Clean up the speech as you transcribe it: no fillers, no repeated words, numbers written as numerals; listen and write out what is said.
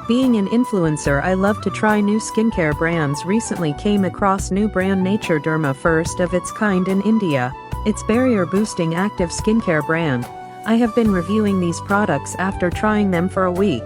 Being an influencer, I love to try new skincare brands. Recently came across new brand Nature Derma, first of its kind in India. It's barrier boosting active skincare brand. I have been reviewing these products after trying them for a week.